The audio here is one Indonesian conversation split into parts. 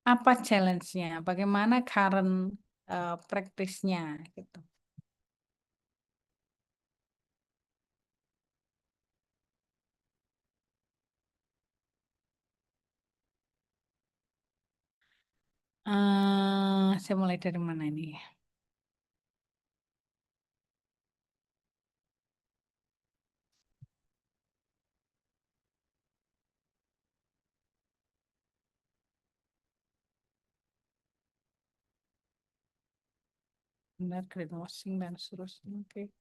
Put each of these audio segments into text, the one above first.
Apa challenge-nya? Bagaimana current, practice-nya gitu? Saya mulai dari mana ini? Benar, greenwashing dan seterusnya, oke.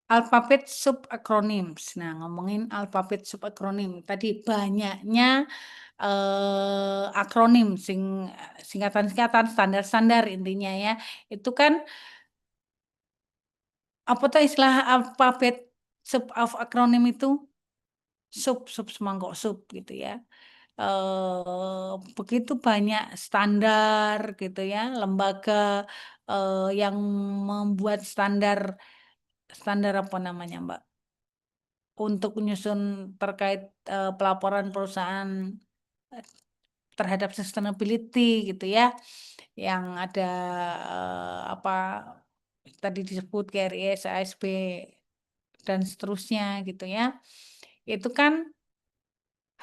Alphabet sub-acronyms. Nah, ngomongin alphabet sub-acronym, tadi banyaknya, akronim singkatan-singkatan, standar-standar intinya ya. Itu kan, apa tuh istilah alphabet sub of acronym itu? Sub semangkok sup gitu ya. Begitu banyak standar gitu ya, lembaga, yang membuat standar standar apa namanya, Mbak, untuk menyusun terkait, pelaporan perusahaan, eee, terhadap sustainability gitu ya, yang ada, apa, tadi disebut KRI, SASB, dan seterusnya gitu ya. Itu kan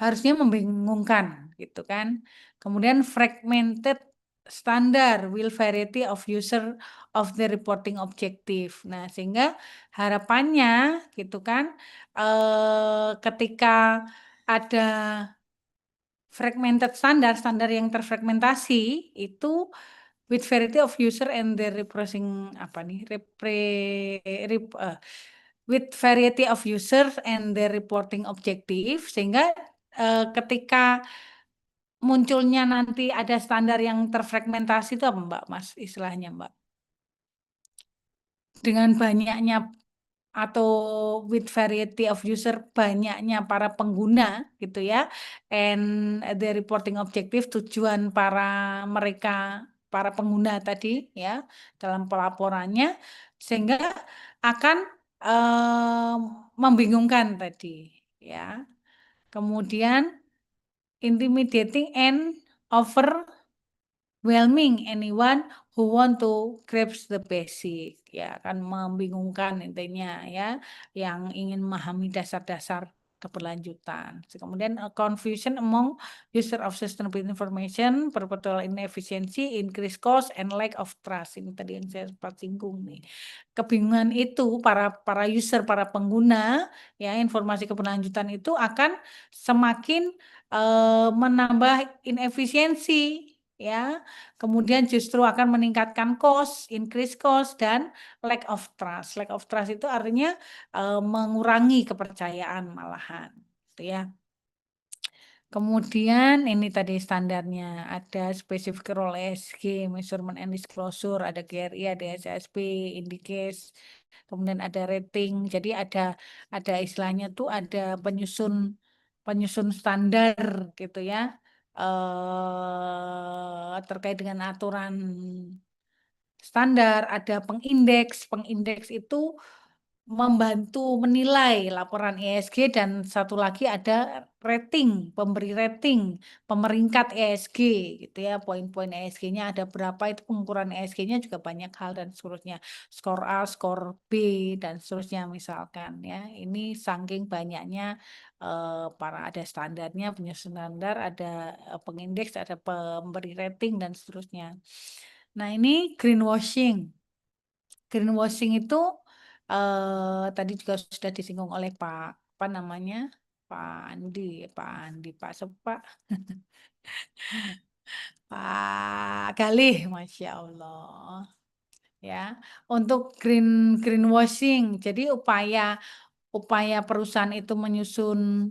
harusnya membingungkan gitu kan. Kemudian fragmented standar will variety of user of the reporting objective. Nah, sehingga harapannya gitu kan, ketika ada fragmented standar, standar yang terfragmentasi itu with variety of user and the repressing apa nih, with variety of user and the reporting objective sehingga, ketika munculnya nanti ada standar yang terfragmentasi itu apa Mbak, Mas, istilahnya Mbak? Dengan banyaknya atau with variety of user, banyaknya para pengguna gitu ya, and the reporting objective, tujuan para pengguna tadi ya, dalam pelaporannya, sehingga akan, eee, membingungkan tadi ya. Kemudian intimidating and overwhelming anyone who want to grasp the basic, ya kan membingungkan intinya ya, yang ingin memahami dasar-dasar keberlanjutan. Kemudian, confusion among user of sustainable information, perpetual inefficiency, increased cost, and lack of trust. Ini tadi yang saya sempat singgung nih. Kebingungan itu para user, para pengguna ya informasi keberlanjutan itu akan semakin, menambah inefisiensi ya. Kemudian justru akan meningkatkan cost, increase cost, dan lack of trust. Lack of trust itu artinya, mengurangi kepercayaan malahan, gitu ya. Kemudian ini tadi standarnya, ada specific role ESG, measurement and disclosure, ada GRI, ada SASB, Indicase, kemudian ada rating. Jadi ada istilahnya tuh ada penyusun penyusun standar gitu ya, terkait dengan aturan standar, ada pengindeks. Pengindeks itu membantu menilai laporan ESG dan satu lagi ada rating, pemberi rating, pemeringkat ESG gitu ya. Poin-poin ESG-nya ada berapa, itu pengukuran ESG-nya juga banyak hal dan seterusnya. Skor A, skor B dan seterusnya misalkan ya. Ini saking banyaknya, para ada standarnya, punya standar, ada, pengindeks, ada pemberi rating dan seterusnya. Nah, ini greenwashing. Greenwashing itu, tadi juga sudah disinggung oleh apa namanya, Pak siapa, Pak Galih, Masya Allah, ya. Untuk greenwashing, jadi upaya upaya perusahaan itu menyusun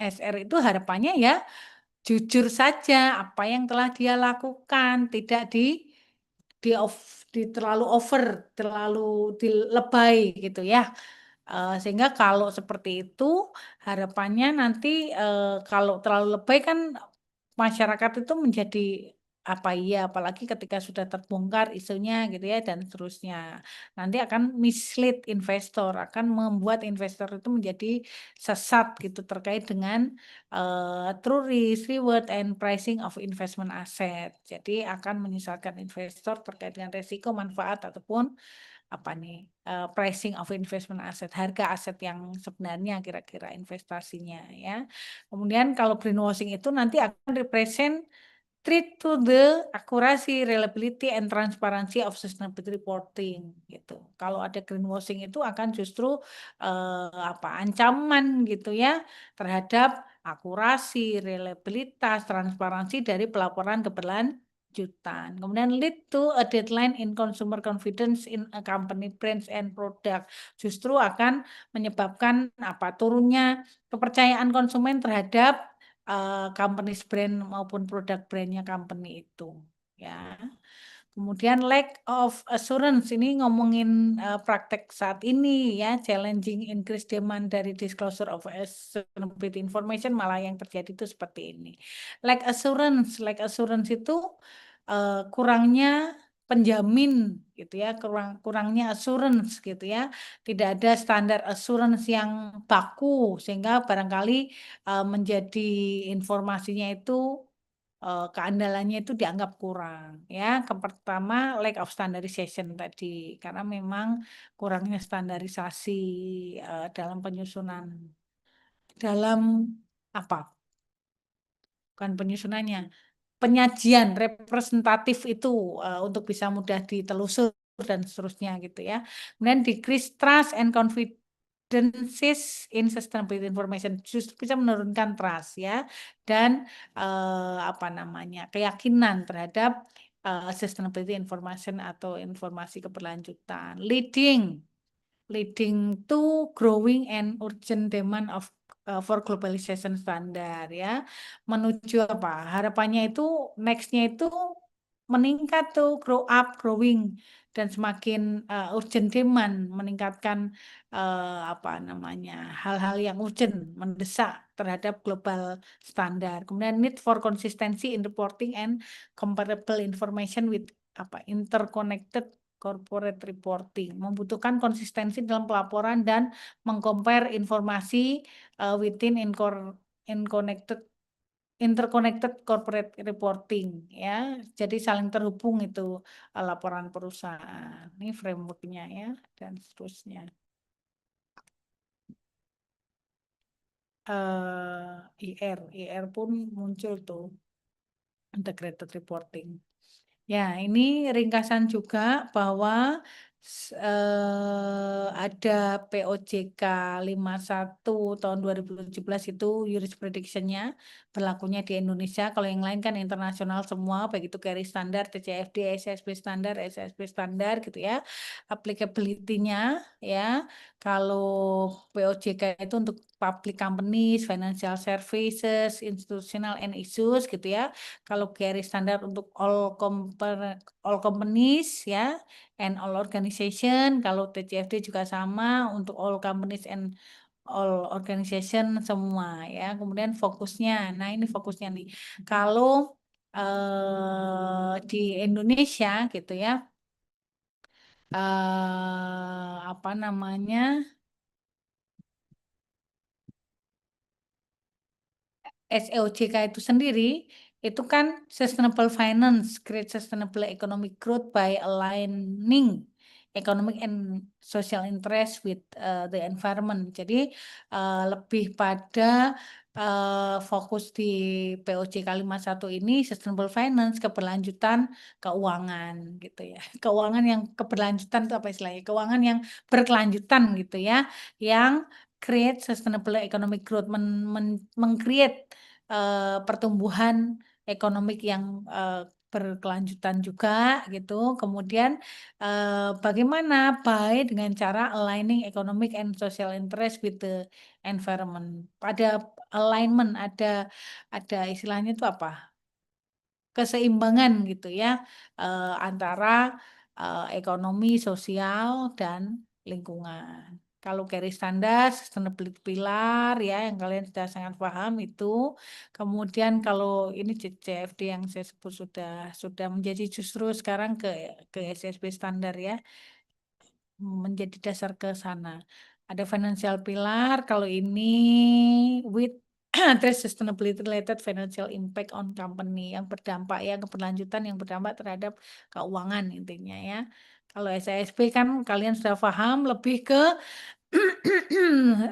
SR itu harapannya ya jujur saja apa yang telah dia lakukan, tidak di terlalu over, terlalu dilebay gitu ya. Sehingga kalau seperti itu harapannya nanti, kalau terlalu lebay kan masyarakat itu menjadi apa iya, apalagi ketika sudah terbongkar isunya gitu ya dan seterusnya. Nanti akan mislead investor, akan membuat investor itu menjadi sesat gitu terkait dengan, true risk, reward, and pricing of investment asset. Jadi akan menyesatkan investor terkait dengan resiko, manfaat, ataupun apa nih, pricing of investment asset, harga aset yang sebenarnya kira-kira investasinya ya. Kemudian kalau greenwashing itu nanti akan represent treat to the accuracy, reliability, and transparency of sustainability reporting gitu. Kalau ada greenwashing itu akan justru, ancaman gitu ya terhadap akurasi, reliabilitas, transparansi dari pelaporan keberlanjutan. Kemudian lead to a decline in consumer confidence in a company brands and product. Justru akan menyebabkan turunnya kepercayaan konsumen terhadap company's brand maupun produk brand-nya company itu, ya. Kemudian lack of assurance ini ngomongin, praktek saat ini ya, challenging increased demand dari disclosure of sustainability information malah yang terjadi itu seperti ini. Lack assurance itu, kurangnya penjamin gitu ya, kurangnya assurance gitu ya. Tidak ada standar assurance yang baku sehingga barangkali, menjadi informasinya itu keandalannya itu dianggap kurang ya. Pertama lack of standardization tadi, karena memang kurangnya standarisasi, dalam penyusunan dalam apa, bukan penyusunannya, penyajian representatif itu, untuk bisa mudah ditelusur dan seterusnya gitu ya. Kemudian decrease trust and confidences in sustainability information, justru bisa menurunkan trust ya dan, keyakinan terhadap, sustainability information atau informasi keberlanjutan. Leading to growing and urgent demand of, for globalization standard ya. Menuju harapannya itu next-nya itu meningkat tuh, growing dan semakin, urgent demand, meningkatkan, hal-hal yang urgent, mendesak terhadap global standar. Kemudian need for consistency in reporting and comparable information with interconnected corporate reporting, membutuhkan konsistensi dalam pelaporan dan informasi, within interconnected corporate reporting ya. Jadi saling terhubung itu, laporan perusahaan. Ini framework-nya ya dan seterusnya. IR pun muncul tuh, integrated reporting. Ya, ini ringkasan juga bahwa ada POJK 51 tahun 2017 itu jurisprediction-nya berlakunya di Indonesia. Kalau yang lain kan internasional semua, baik itu carry standar, TCFD, SSB standar gitu ya. Applicability-nya ya, kalau POJK itu untuk public companies, financial services, institutional and issues gitu ya. Kalau carry standar untuk all companies ya and all organization, kalau TCFD juga sama untuk all companies and all organization semua ya. Kemudian fokusnya, nah ini fokusnya nih. Kalau di Indonesia gitu ya, eh, apa namanya SEOJK itu sendiri itu kan sustainable finance, create sustainable economic growth by aligning economic and social interest with the environment. Jadi lebih pada fokus di POJK 51 ini sustainable finance, keberlanjutan keuangan gitu ya. Keuangan yang keberlanjutan itu apa istilahnya? Keuangan yang berkelanjutan gitu ya, yang create sustainable economic growth, meng-create pertumbuhan ekonomi yang, berkelanjutan juga gitu. Kemudian, bagaimana? Baik dengan cara aligning economic and social interest with the environment. Ada alignment, ada istilahnya itu apa, keseimbangan gitu ya, antara, ekonomi, sosial, dan lingkungan. Kalau garis standar, sustainability pilar ya yang kalian sudah sangat paham itu. Kemudian kalau ini CFD yang saya sebut sudah menjadi justru sekarang ke SSB standar ya, menjadi dasar ke sana. Ada financial pilar, kalau ini with address sustainability related financial impact on company yang berdampak ya keberlanjutan yang berdampak terhadap keuangan intinya ya. Kalau SASB kan kalian sudah paham lebih ke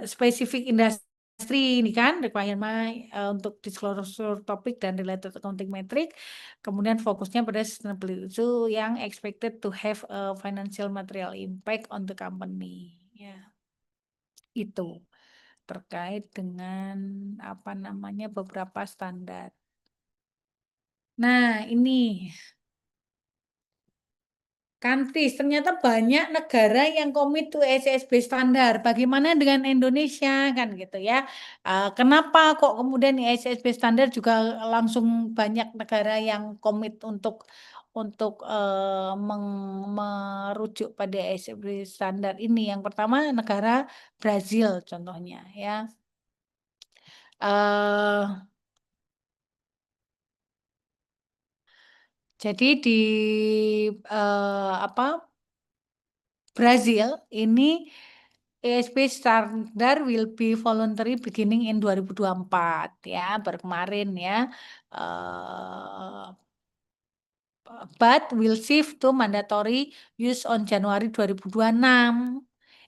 spesifik industri ini kan requirement untuk disclosure topik dan related accounting metric. Kemudian fokusnya pada sustainability itu yang expected to have a financial material impact on the company. Ya, itu terkait dengan apa namanya beberapa standar. Nah, ini Countries, ternyata banyak negara yang komit to SSB standar. Bagaimana dengan Indonesia kan gitu ya. Kenapa kok kemudian SSB standar juga langsung banyak negara yang komit untuk merujuk pada SSB standar ini. Yang pertama negara Brazil contohnya ya. Eh, jadi di apa Brazil ini ESP standar will be voluntary beginning in 2024 ya, baru kemarin ya. Eh, but will shift to mandatory use on Januari 2026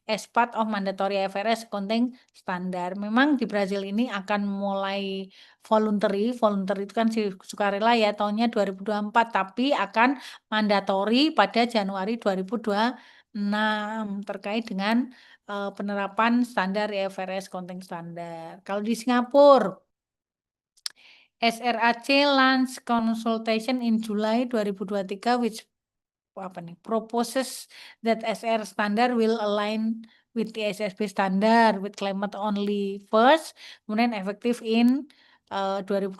as part of mandatory IFRS accounting standar. Memang di Brazil ini akan mulai voluntary itu kan sukarela ya tahunnya 2024 tapi akan mandatori pada Januari 2026 terkait dengan penerapan standar IFRS accounting standar. Kalau di Singapura SRAC launch consultation in July 2023 which apa nih proposes that SR standard will align with the SSB standard with climate only first, kemudian effective in 2025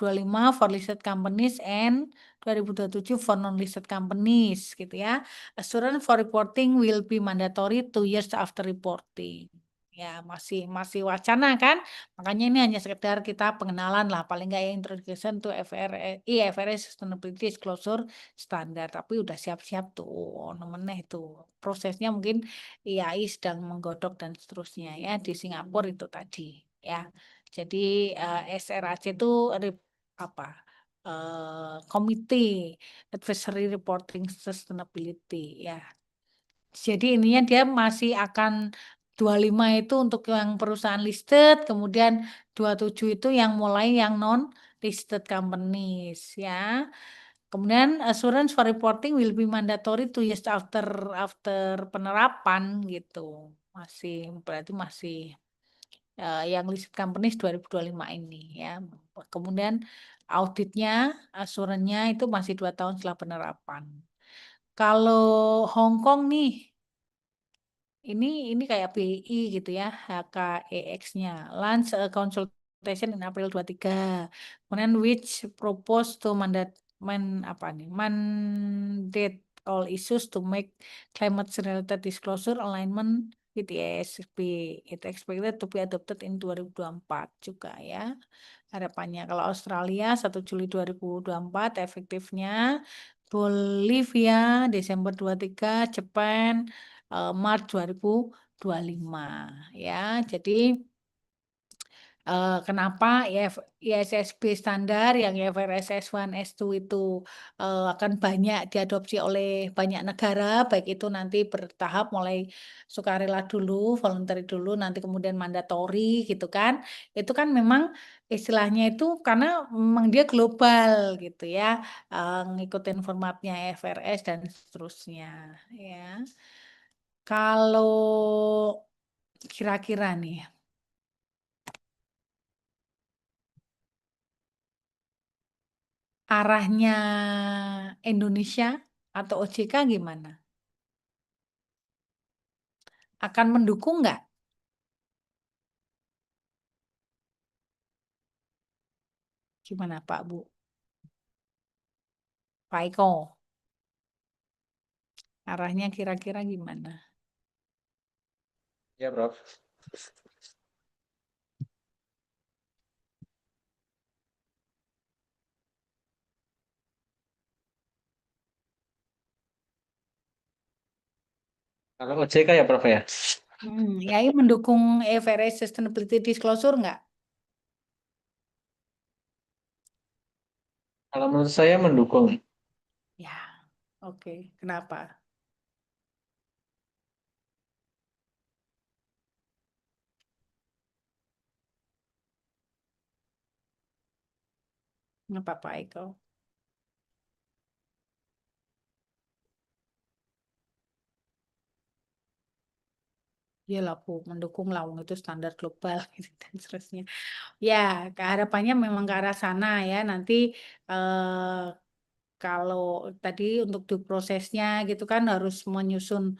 for listed companies and 2027 for non-listed companies gitu ya. Assurance for reporting will be mandatory 2 years after reporting. Ya, masih wacana kan? Makanya ini hanya sekedar kita pengenalan lah, paling nggak ya introduction to IFRS Sustainability Disclosure Standar. Tapi udah siap-siap tuh, nemeneh itu. Prosesnya mungkin IAI sedang menggodok dan seterusnya ya di Singapura itu tadi ya. Jadi SRAC itu apa? Komite Advisory Reporting Sustainability ya. Jadi ininya dia masih akan 25 itu untuk yang perusahaan listed, kemudian 27 itu yang mulai yang non listed companies ya. Kemudian assurance for reporting will be mandatory 2 years after penerapan gitu. Masih berarti masih yang listed companies 2025 ini ya. Kemudian auditnya, asurannya itu masih 2 tahun setelah penerapan. Kalau Hong Kong nih ini kayak BI gitu ya, HKEX-nya. Launch a consultation in April 23. Kemudian which propose to mandate all issues to make climate related disclosure alignment with the ESB. It expected to be adopted in 2024 juga ya. Harapannya kalau Australia 1 Juli 2024 efektifnya, Bolivia Desember 23, Jepang Maret 2025 ya. Jadi kenapa ISSB standar yang IFRS S1, S2 itu akan banyak diadopsi oleh banyak negara, baik itu nanti bertahap mulai sukarela dulu, voluntary dulu, nanti kemudian mandatori gitu kan. Itu kan memang istilahnya itu karena memang dia global gitu ya, ngikutin formatnya IFRS dan seterusnya ya. Kalau kira-kira nih arahnya Indonesia atau OJK gimana? Akan mendukung nggak? Gimana Pak Bu? Pak Eko, arahnya kira-kira gimana? Ya, Prof. Kalau OJK ya, Prof ya. Ya, ini mendukung IFRS Sustainability Disclosure nggak? Kalau menurut saya mendukung. Ya, oke. Kenapa? Nggak apa-apa, Eko. Ya lah, Bu, mendukung lah, wong itu standar global gitu, dan seterusnya. Ya, harapannya memang ke arah sana ya. Nanti eh, kalau tadi untuk due prosesnya gitu kan harus menyusun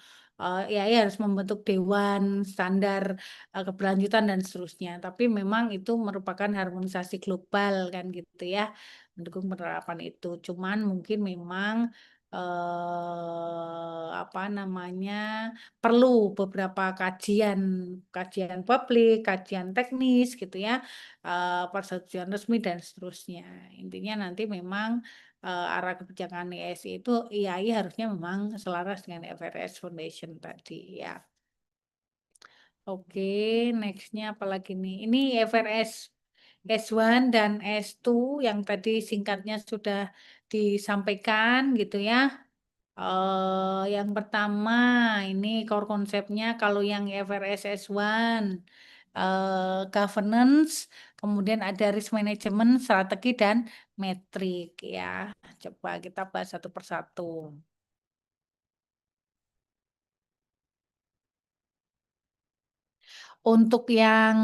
ya harus membentuk dewan standar keberlanjutan dan seterusnya. Tapi memang itu merupakan harmonisasi global kan gitu ya, mendukung penerapan itu. Cuman mungkin memang apa namanya perlu beberapa kajian kajian publik, kajian teknis gitu ya, persetujuan resmi dan seterusnya. Intinya nanti memang arah kebijakan ESI itu IAI harusnya memang selaras dengan FRS Foundation tadi ya. Oke, nextnya apa lagi nih? Ini FRS S1 dan S2 yang tadi singkatnya sudah disampaikan gitu ya. Yang pertama ini core konsepnya kalau yang FRS S1 governance, kemudian ada risk management, strategi dan metrik ya. Coba kita bahas satu persatu. Untuk yang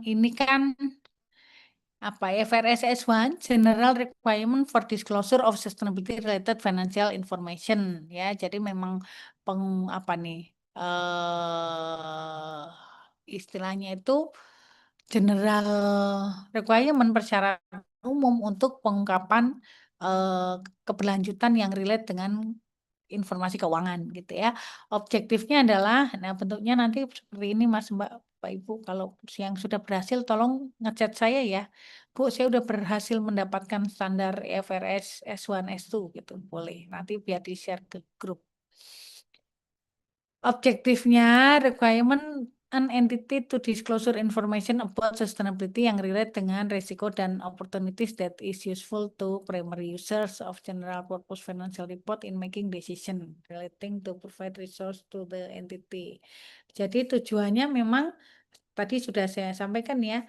ini kan apa FRS S1 General Requirement for Disclosure of Sustainability Related Financial Information ya. Jadi memang apa nih istilahnya itu general requirement persyaratan umum untuk pengungkapan eh, keberlanjutan yang relate dengan informasi keuangan gitu ya. Objektifnya adalah, nah bentuknya nanti seperti ini Mas Mbak Pak Ibu, kalau yang sudah berhasil tolong ngechat saya ya. Bu, saya udah berhasil mendapatkan standar IFRS S1 S2 gitu. Boleh. Nanti biar di-share ke grup. Objektifnya requirement an entity to disclosure information about sustainability yang relate dengan resiko dan opportunities that is useful to primary users of general purpose financial report in making decision relating to provide resource to the entity. Jadi tujuannya memang tadi sudah saya sampaikan ya,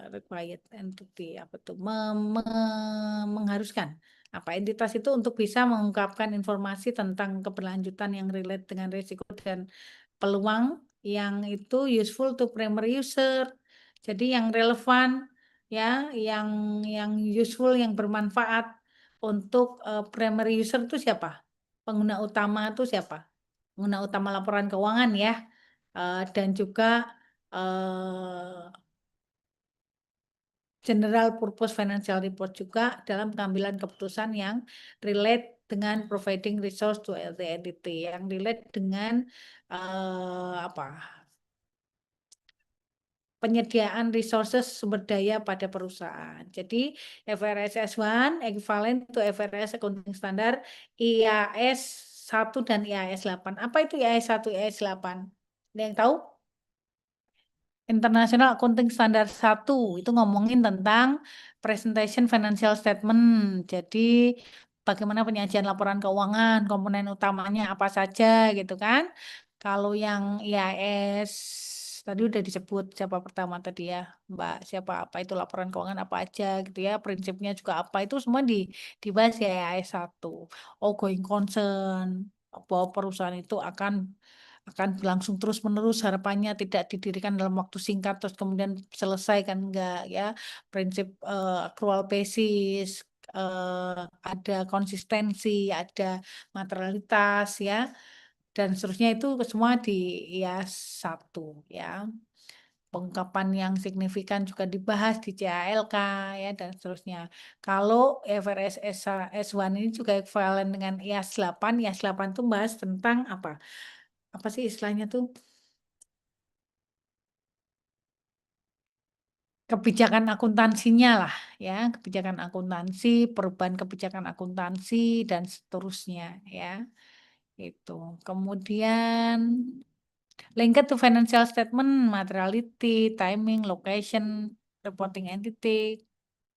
required entity apa tuh mengharuskan apa entitas itu untuk bisa mengungkapkan informasi tentang keberlanjutan yang relate dengan risiko dan peluang yang itu useful to primary user. Jadi yang relevan ya, yang useful, yang bermanfaat untuk primary user itu siapa? Pengguna utama itu siapa? Pengguna utama laporan keuangan ya. Dan juga eh, general purpose financial report juga dalam pengambilan keputusan yang relate dengan providing resource to the entity, yang relate dengan apa penyediaan resources sumber daya pada perusahaan. Jadi FRS S1 equivalent to FRS Accounting Standard IAS 1 dan IAS 8. Apa itu IAS 1, IAS 8? Ada yang tahu? International Accounting Standard 1 itu ngomongin tentang presentation financial statement. Jadi bagaimana penyajian laporan keuangan, komponen utamanya apa saja gitu kan. Kalau yang IAS tadi udah disebut siapa pertama tadi ya, Mbak, siapa apa itu laporan keuangan apa aja gitu ya, prinsipnya juga apa itu semua dibahas ya IAS 1. Going concern bahwa perusahaan itu akan berlangsung terus-menerus, harapannya tidak didirikan dalam waktu singkat terus kemudian selesai kan enggak ya. Prinsip accrual basis, ada konsistensi, ada materialitas ya, dan seterusnya itu semua di IAS 1 ya. Pengungkapan yang signifikan juga dibahas di CALK ya dan seterusnya. Kalau IFRS S1 ini juga ekvivalen dengan IAS 8. IAS 8 itu bahas tentang apa? apa sih istilahnya tuh? Kebijakan akuntansinya lah ya, kebijakan akuntansi, perubahan kebijakan akuntansi dan seterusnya ya, itu. Kemudian linked to financial statement, materiality, timing, location, reporting entity,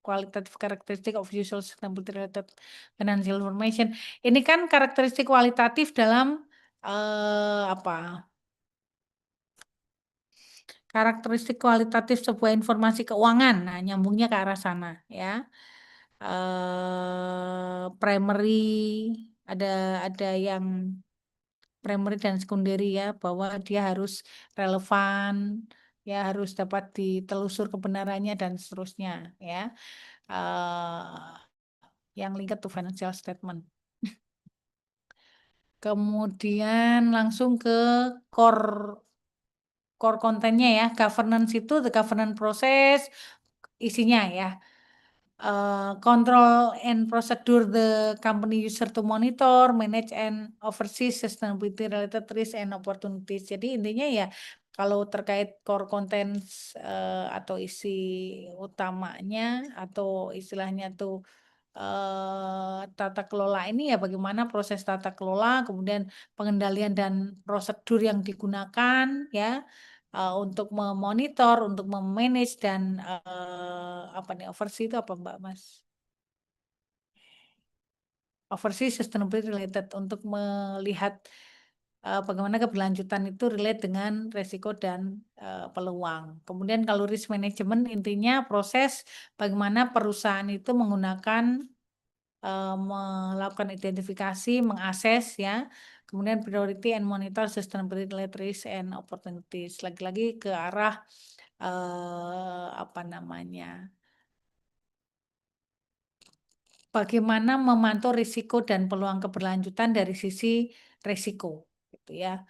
qualitative characteristic of usual sustainability related financial information. Ini kan karakteristik kualitatif dalam, apa, karakteristik kualitatif sebuah informasi keuangan. Nah, nyambungnya ke arah sana ya. Primary, ada yang primary dan secondary ya, bahwa dia harus relevan, ya harus dapat ditelusur kebenarannya dan seterusnya ya. Eee, yang linked to financial statement. Kemudian langsung ke core core kontennya ya, governance itu the governance process, isinya ya. Control and procedure the company user to monitor, manage and oversee sustainability related risk and opportunities. Jadi intinya ya kalau terkait core contents, atau isi utamanya atau istilahnya tuh, tata kelola ini ya bagaimana proses tata kelola, kemudian pengendalian dan prosedur yang digunakan ya, untuk memonitor, untuk me-manage dan, apa nih, oversee itu apa Mbak, Mas? Oversee sustainability related untuk melihat, bagaimana keberlanjutan itu relate dengan resiko dan, peluang. Kemudian kalau risk management intinya proses bagaimana perusahaan itu menggunakan, melakukan identifikasi, mengakses ya, kemudian priority and monitor sustainability related risk and opportunities. Lagi-lagi ke arah, apa namanya, bagaimana memantau risiko dan peluang keberlanjutan dari sisi risiko, gitu ya.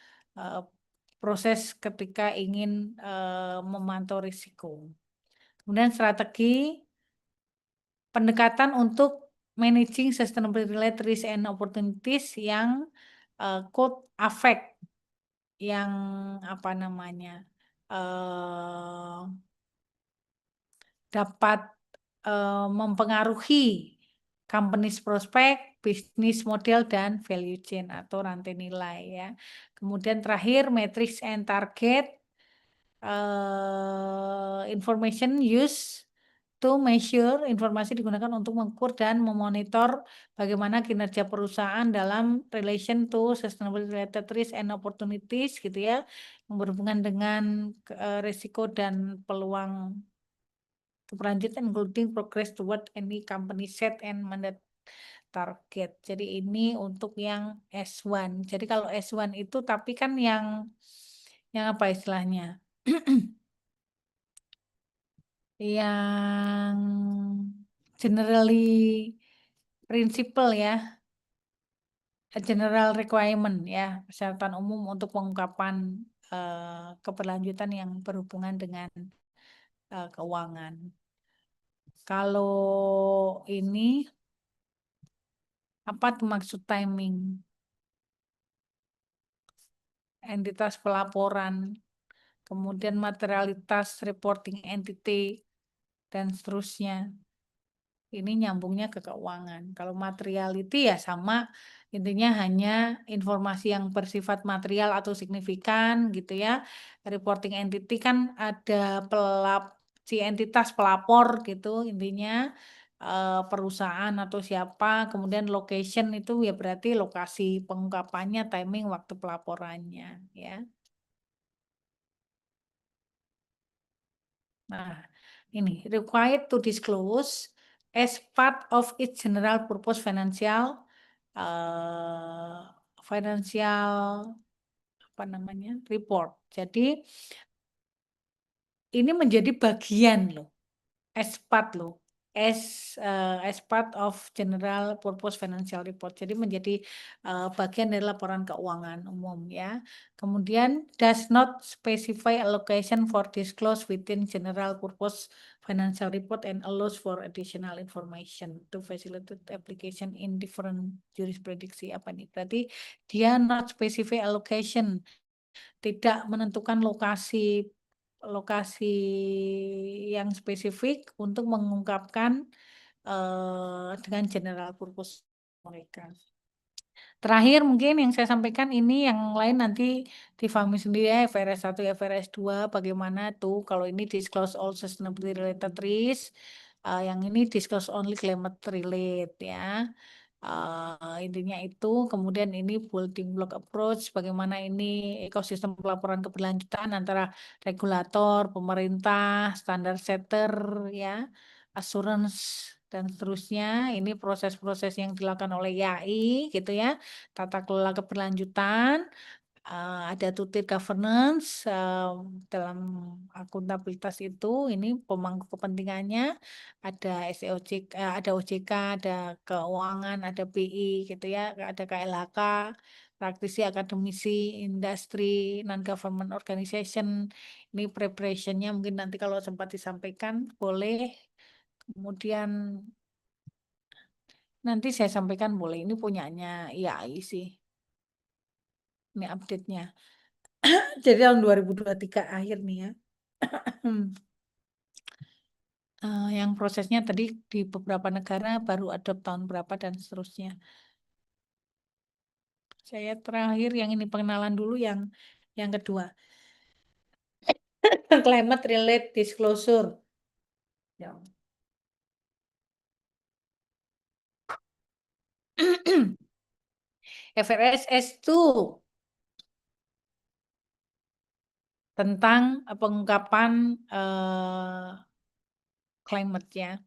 Proses ketika ingin, memantau risiko. Kemudian strategi pendekatan untuk managing sustainability related risk and opportunities yang, could affect, yang apa namanya, dapat, mempengaruhi company's prospek, bisnis model, dan value chain atau rantai nilai ya. Kemudian terakhir matrix and target, information use to measure, informasi digunakan untuk mengukur dan memonitor bagaimana kinerja perusahaan dalam relation to sustainability related risk and opportunities gitu ya, yang berhubungan dengan, risiko dan peluang keberlanjutan including progress toward any company set and mandate target. Jadi ini untuk yang S1. Jadi kalau S1 itu tapi kan yang apa istilahnya? Yang generally principle ya, general requirement ya, persyaratan umum untuk pengungkapan, keberlanjutan yang berhubungan dengan, keuangan. Kalau ini apa tuh maksud timing? Entitas pelaporan, kemudian materialitas reporting entity, dan seterusnya. Ini nyambungnya ke keuangan. Kalau materiality ya sama, intinya hanya informasi yang bersifat material atau signifikan gitu ya. Reporting entity kan ada si entitas pelapor gitu intinya, perusahaan atau siapa, kemudian location itu ya berarti lokasi pengungkapannya, timing, waktu pelaporannya ya. Nah, ini required to disclose as part of its general purpose eh, financial apa namanya report. Jadi ini menjadi bagian loh, as part loh. as part of general purpose financial report. Jadi menjadi bagian dari laporan keuangan umum ya. Kemudian does not specify allocation for disclose within general purpose financial report and allows for additional information to facilitate application in different jurisprudiksi. Apa nih? Berarti dia not specify allocation, tidak menentukan lokasi lokasi yang spesifik untuk mengungkapkan dengan general purpose mereka. Terakhir mungkin yang saya sampaikan ini, yang lain nanti difahami sendiri ya, IFRS 1, IFRS 2 bagaimana tuh kalau ini disclose all sustainability related risk, yang ini disclose only climate relate ya. Intinya itu, kemudian ini building block approach, bagaimana ini ekosistem pelaporan keberlanjutan antara regulator, pemerintah, standar setter, ya, assurance, dan seterusnya. Ini proses-proses yang dilakukan oleh YAI, gitu ya, tata kelola keberlanjutan. Ada tutir governance dalam akuntabilitas itu, ini pemangku kepentingannya, ada SEOJK, ada OJK, ada keuangan, ada BI gitu ya, ada KLHK, praktisi, akademisi, industri, non-government organization. Ini preparation-nya mungkin nanti kalau sempat disampaikan boleh. Kemudian nanti saya sampaikan boleh, ini punyanya IAI sih. Ini update-nya. Jadi tahun 2023 akhir nih ya. Yang prosesnya tadi di beberapa negara baru adopt tahun berapa dan seterusnya. Saya terakhir yang ini pengenalan dulu yang kedua. Climate related disclosure. Ya. FRS S2 tentang pengungkapan climate ya.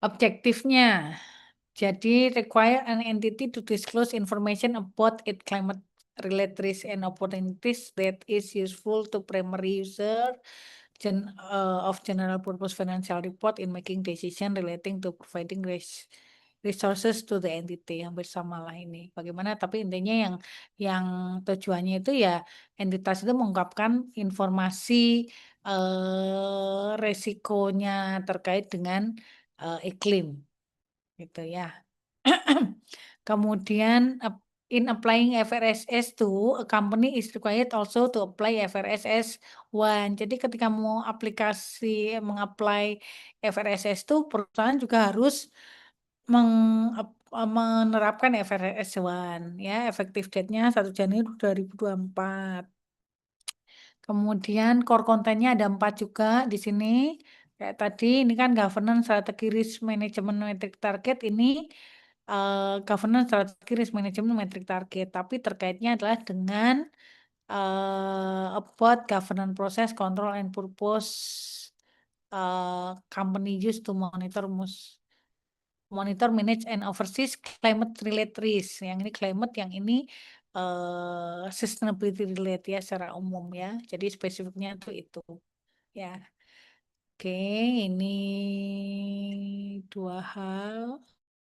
Objektifnya, jadi require an entity to disclose information about its climate related risks and opportunities that is useful to primary user of general purpose financial report in making decision relating to providing resources to the entity. Hampir sama lah ini. Bagaimana? Tapi intinya yang tujuannya itu ya entitas itu mengungkapkan informasi resikonya terkait dengan iklim, gitu ya. Kemudian in applying FRS S2, a company is required also to apply FRS S1. Jadi ketika mau mengapply FRS S2, perusahaan juga harus menerapkan FRS S1 ya, efektif date-nya 1 Januari 2024. Kemudian core kontennya ada 4 juga di sini. Kayak tadi ini kan governance, strategi, risk management, metric target. Ini governance, strategi, risk management, metric target. Tapi terkaitnya adalah dengan about governance process, control and purpose company use to monitor, manage and oversee climate related risk. Yang ini climate, yang ini sustainability related ya secara umum ya. Jadi spesifiknya itu ya. Oke, ini 2 hal.